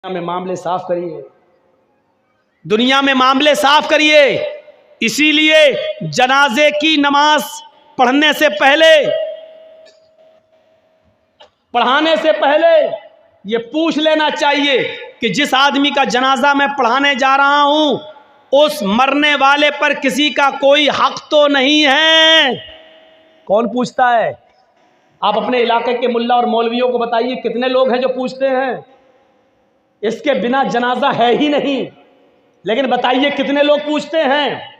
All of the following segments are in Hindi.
में मामले साफ करिए, दुनिया में मामले साफ करिए। इसीलिए जनाजे की नमाज पढ़ने से पहले, पढ़ाने से पहले ये पूछ लेना चाहिए कि जिस आदमी का जनाजा मैं पढ़ाने जा रहा हूं उस मरने वाले पर किसी का कोई हक तो नहीं है। कौन पूछता है? आप अपने इलाके के मुल्ला और मौलवियों को बताइए कितने लोग हैं जो पूछते हैं इसके बिना जनाजा है ही नहीं। लेकिन बताइए कितने लोग पूछते हैं?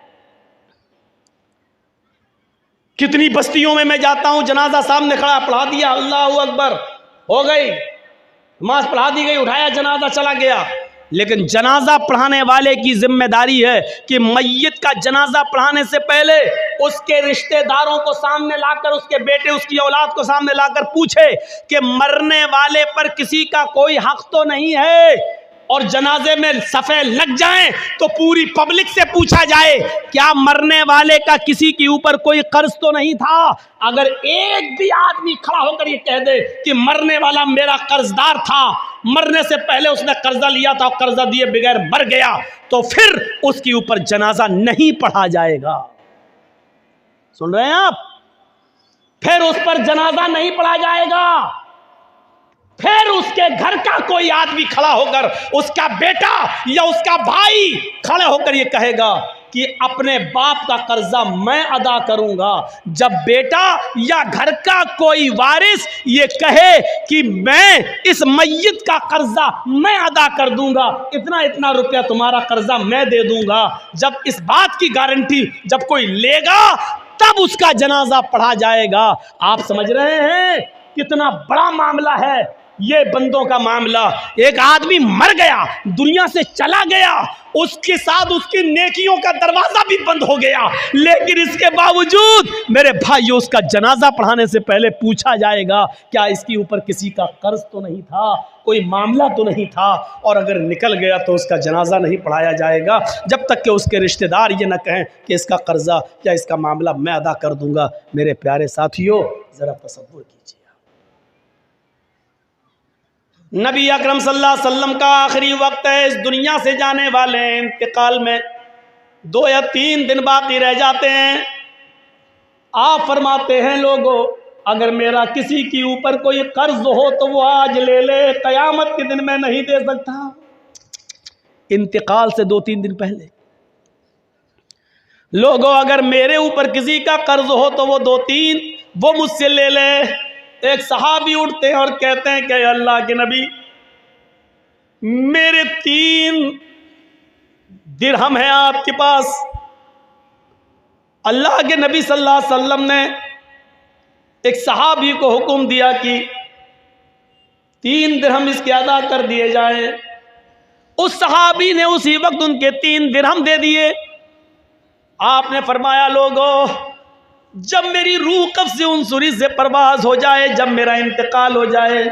कितनी बस्तियों में मैं जाता हूं, जनाजा सामने खड़ा, पढ़ा दिया, अल्लाह अकबर, हो गई नमाज, पढ़ा दी गई, उठाया जनाजा, चला गया। लेकिन जनाजा पढ़ाने वाले की जिम्मेदारी है कि मय्यत का जनाजा पढ़ाने से पहले उसके रिश्तेदारों को सामने लाकर, उसके बेटे, उसकी औलाद को सामने लाकर पूछे कि मरने वाले पर किसी का कोई हक तो नहीं है। और जनाजे में सफ़े लग जाएं तो पूरी पब्लिक से पूछा जाए क्या मरने वाले का किसी के ऊपर कोई कर्ज तो नहीं था। अगर एक भी आदमी खड़ा होकर ये कह दे कि मरने वाला मेरा कर्जदार था, मरने से पहले उसने कर्जा लिया था और कर्जा दिए बगैर मर गया, तो फिर उसके ऊपर जनाजा नहीं पढ़ा जाएगा। सुन रहे हैं आप? फिर उस पर जनाजा नहीं पढ़ा जाएगा। फिर उसके घर का कोई आदमी खड़ा होकर, उसका बेटा या उसका भाई खड़े होकर ये कहेगा कि अपने बाप का कर्जा मैं अदा करूंगा। जब बेटा या घर का कोई वारिस ये कहे कि मैं इस मय्यत का कर्जा मैं अदा कर दूंगा, इतना इतना रुपया तुम्हारा कर्जा मैं दे दूंगा, जब इस बात की गारंटी जब कोई लेगा तब उसका जनाजा पढ़ा जाएगा। आप समझ रहे हैं कितना बड़ा मामला है ये बंदों का मामला। एक आदमी मर गया, दुनिया से चला गया, उसके साथ उसकी नेकियों का दरवाजा भी बंद हो गया, लेकिन इसके बावजूद मेरे भाइयों उसका जनाजा पढ़ाने से पहले पूछा जाएगा क्या इसके ऊपर किसी का कर्ज तो नहीं था, कोई मामला तो नहीं था। और अगर निकल गया तो उसका जनाजा नहीं पढ़ाया जाएगा जब तक कि उसके रिश्तेदार ये न कहें कि इसका कर्जा या इसका मामला मैं अदा कर दूंगा। मेरे प्यारे साथियों, जरा तसव्वुर कीजिए, नबी अकरम सल्लल्लाहु अलैहि वसल्लम का आखिरी वक्त है, इस दुनिया से जाने वाले हैं, इंतकाल में 2 या 3 दिन बाकी रह जाते हैं। आप फरमाते हैं लोगों अगर मेरा किसी के ऊपर कोई कर्ज हो तो वो आज ले ले, कयामत के दिन मैं नहीं दे सकता। इंतकाल से 2-3 दिन पहले लोगों अगर मेरे ऊपर किसी का कर्ज हो तो वो 2-3 वो मुझसे ले ले। एक सहाबी उठते हैं और कहते हैं कि अल्लाह के नबी मेरे 3 दिरहम है आपके पास। अल्लाह के नबी सल्लल्लाहु अलैहि वसल्लम ने एक सहाबी को हुक्म दिया कि 3 दिरहम इसके अदा कर दिए जाए। उस सहाबी ने उसी वक्त उनके 3 दिरहम दे दिए। आपने फरमाया लोगों जब मेरी रूह कब्ज़ उनसुरी से परवाज हो जाए, जब मेरा इंतकाल हो जाए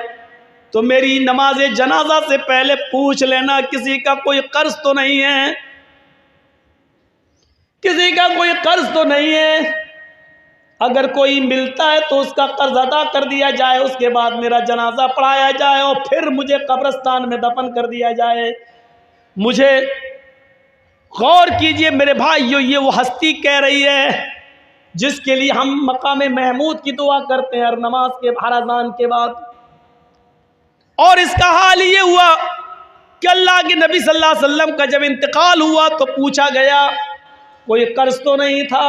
तो मेरी नमाज जनाजा से पहले पूछ लेना किसी का कोई कर्ज तो नहीं है, किसी का कोई कर्ज तो नहीं है। अगर कोई मिलता है तो उसका कर्ज अदा कर दिया जाए, उसके बाद मेरा जनाजा पढ़ाया जाए और फिर मुझे कब्रिस्तान में दफन कर दिया जाए। मुझे गौर कीजिए मेरे भाइयों, ये वो हस्ती कह रही है जिसके लिए हम मकाम महमूद की दुआ करते हैं हर नमाज के, हर अज़ान के बाद। और इसका हाल ये हुआ कि अल्लाह के नबी सल्लल्लाहु अलैहि वसल्लम का जब इंतकाल हुआ तो पूछा गया कोई कर्ज तो नहीं था।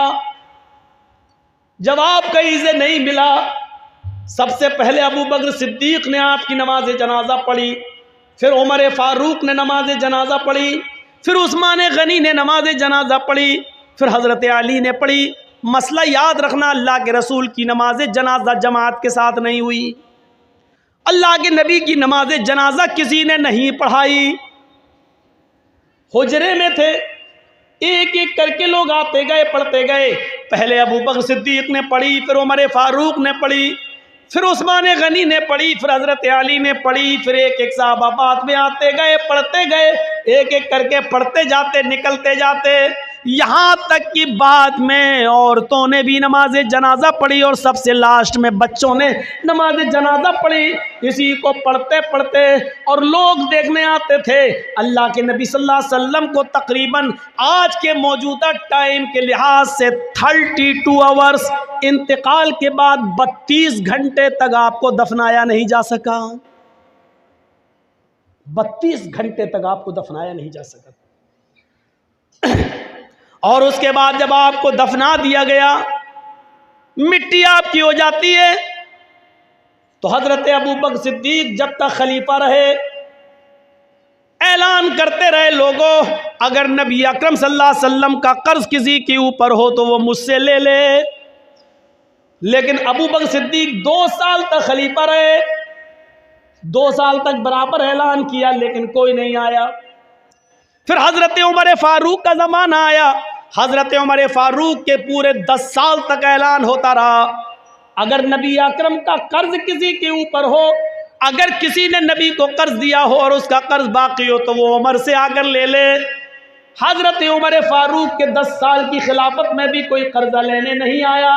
जवाब कहीं से नहीं मिला। सबसे पहले अबू बकर सिद्दीक ने आपकी नमाज जनाजा पढ़ी, फिर उमर फारूक ने नमाज जनाजा पढ़ी, फिर उस्मान गनी ने नमाज जनाजा पढ़ी, फिर हज़रत अली ने पढ़ी। मसला याद रखना, अल्लाह के रसूल की नमाज जनाजा जमात के साथ नहीं हुई, अल्लाह के नबी की नमाज जनाजा किसी ने नहीं पढ़ाई। हुजरे में थे, एक एक करके लोग आते गए, पढ़ते गए। पहले अबू बकर सिद्दीक ने पढ़ी, फिर उमर फारूक ने पढ़ी, फिर उस्मान गनी ने पढ़ी, फिर हज़रत अली ने पढ़ी, फिर एक एक साहबा बाद में आते गए, पढ़ते गए, एक एक करके पढ़ते जाते, निकलते जाते। यहाँ तक कि बाद में औरतों ने भी नमाज जनाजा पढ़ी और सबसे लास्ट में बच्चों ने नमाज जनाजा पढ़ी। इसी को पढ़ते पढ़ते और लोग देखने आते थे। अल्लाह के नबी सल्लल्लाहु अलैहि वसल्लम को तकरीबन आज के मौजूदा टाइम के लिहाज से 32 आवर्स इंतकाल के बाद 32 घंटे तक आपको दफनाया नहीं जा सका। 32 घंटे तक आपको दफनाया नहीं जा सका। और उसके बाद जब आपको दफना दिया गया, मिट्टी आपकी हो जाती है, तो हजरत अबू बकर सिद्दीक जब तक खलीफा रहे ऐलान करते रहे, लोगों अगर नबी अकरम सल्लल्लाहु अलैहि वसल्लम का कर्ज किसी के ऊपर हो तो वो मुझसे ले ले। लेकिन अबू बकर सिद्दीक 2 साल तक खलीफा रहे, 2 साल तक बराबर ऐलान किया, लेकिन कोई नहीं आया। फिर हजरत उमर फारूक का जमाना आया। हजरत उमर फारूक के पूरे 10 साल तक ऐलान होता रहा, अगर नबी अकरम का कर्ज किसी के ऊपर हो, अगर किसी ने नबी को कर्ज दिया हो और उसका कर्ज बाकी हो तो वो उमर से आकर ले ले। हजरत उमर फारूक के 10 साल की खिलाफत में भी कोई कर्जा लेने नहीं आया।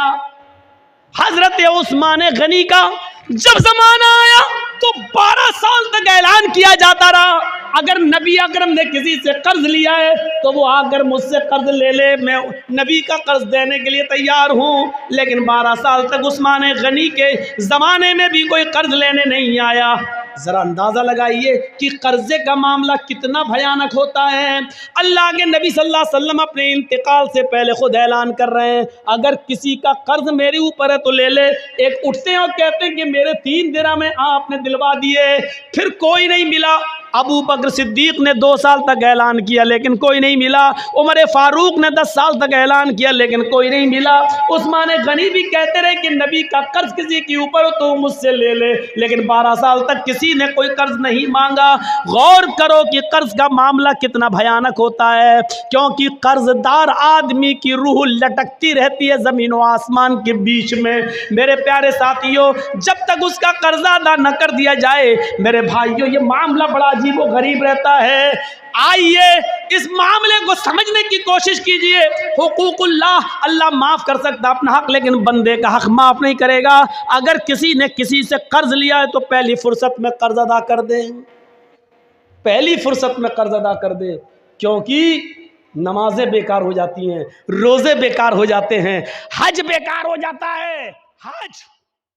हजरत उस्मान गनी का जब जमाना आया तो 12 साल तक ऐलान किया जाता रहा, अगर नबी अकरम ने किसी से कर्ज लिया है तो वो आकर मुझसे कर्ज ले ले, मैं नबी का कर्ज देने के लिए तैयार हूँ। लेकिन 12 साल तक उस्मान गनी के ज़माने में भी कोई कर्ज लेने नहीं आया। ज़रा अंदाज़ा लगाइए कि कर्जे का मामला कितना भयानक होता है। अल्लाह के नबी सल्लल्लाहु अलैहि वसल्लम अपने इंतकाल से पहले खुद ऐलान कर रहे हैं, अगर किसी का कर्ज मेरे ऊपर है तो ले ले। एक उठते हैं और कहते हैं कि मेरे 3 दिरहम में आपने दिलवा दिए, फिर कोई नहीं मिला। अबू बकर सिद्दीक ने 2 साल तक ऐलान किया लेकिन कोई नहीं मिला। उमर फारूक ने 10 साल तक ऐलान किया लेकिन कोई नहीं मिला। उस्मान गनी भी कहते रहे कि नबी का कर्ज किसी के ऊपर हो तो मुझसे ले ले, लेकिन 12 साल तक किसी ने कोई कर्ज नहीं मांगा। गौर करो कि कर्ज का मामला कितना भयानक होता है, क्योंकि कर्जदार आदमी की रूह लटकती रहती है ज़मीन व आसमान के बीच में। मेरे प्यारे साथियों, जब तक उसका कर्जा अदा न कर दिया जाए, मेरे भाइयों, ये मामला बड़ा अजीबो गरीब रहता है। आइए इस मामले को समझने की कोशिश कीजिए। हुकूकुल्लाह, अल्लाह माफ़ कर सकता अपना हक, लेकिन बंदे का हक माफ़ नहीं करेगा। अगर किसी ने किसी से कर्ज लिया है तो पहली फुर्सत में कर्ज अदा कर दे, पहली फुर्सत में कर्ज अदा कर दे, क्योंकि नमाजें बेकार हो जाती हैं, रोज़े बेकार हो जाते हैं, हज बेकार हो जाता है। हज